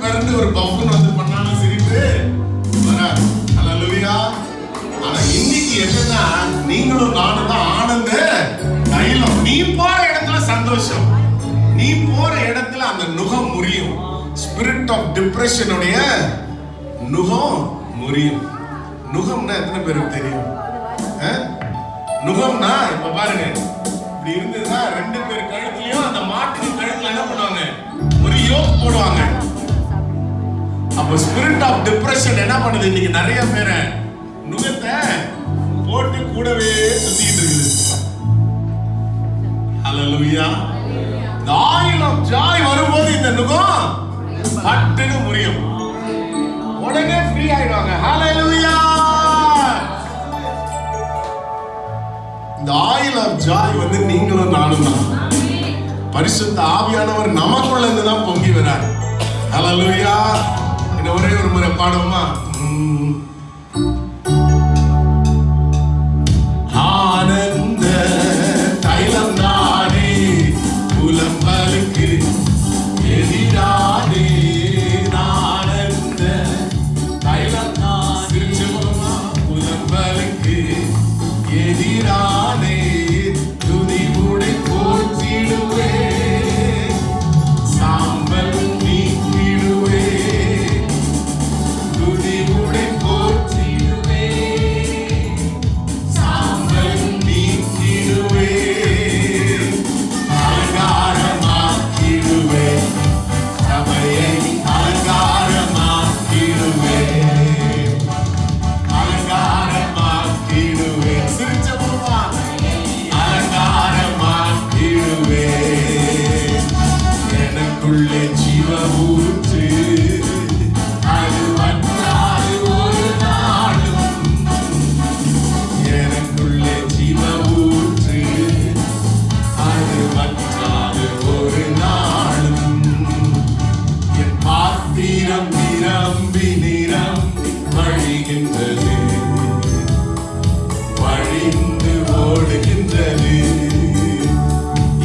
பிறந்து ஒரு பப்புன்னு வந்து பண்ணாலும் சிரிப்பு வராது. ஹல்லேலூயா. ஆனா இன்னைக்கு என்னன்னா, நீங்களும் நானும் தான் ஆனந்த தைலம். நீ போற இடத்துல சந்தோஷம், நீ போற இடத்துல அந்த நுகம் முறியும். ஸ்பிரிட் ஆஃப் டிப்ரெஷனுடைய நுகம் முறியும். நுகம்னா எத்தனை பேருக்கு தெரியும்? நுகம்னா இப்ப பாருங்க, இப்படி இருந்ததுன்னா 2 பேர் கழுத்துலயும் அந்த மாட்டு கழுத்துல என்ன பண்ணுவாங்க, ஒரு யோக் போடுவாங்க. அப்ப ஸ்பிரிட் ஆஃப் டிப்ரெஷன் என்ன பண்ணுது, இன்னைக்கு நிறைய பேரை நுகத்தை போட்டு கூடவே சுத்திட்டு இருக்குது. ஹல்லேலூயா. The oil of joy வரும்போது இந்த நுகம் பட்டுன்னு முறியும், உடனே ஃப்ரீ ஆயிடுவாங்க. ஹல்லேலூயா. இந்த ஆயில் ஆஃப் ஜாய் வந்து நீங்களும் நானும் தான். பரிசுத்த ஆவியானவர் நமக்குள்ள இருந்து தான் பொங்கி வரார். ஹல்லேலூயா. இந்த ஒரே ஒரு முறை பாடுவோமா? ஆனந்த தைலம் நானே, புலம்பலுக்கு எதிரானே. ஆனந்த தைலம் நானே, புலம்பலுக்கு எதிரானே. துதிவுடை போற்றிடுவே, சாம்பல் நீக்கிடுவே. துதிவுடை போற்றிடுவே, சாம்பல் நீக்கிடுவே. அலங்காரமாக்கிடுவே, சபையை அலங்காரமாக்கிடுவே. அலங்காரமாக்கிடுவே. சிரிச்ச போமா, அலங்காரமாக்கிடுவே. எனக்குள்ளே ஜீவ ஊற்று, அது வற்றாது ஒரு நாளும். எனக்குள்ளே ஜீவ ஊற்று, அது வற்றாது ஒரு நாளும். என் பாத்திரம் நிரம்பி நிரம்பி வழிகின்றது, வழிந்து ஓடுகின்றது.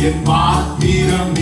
என் பாத்திரம்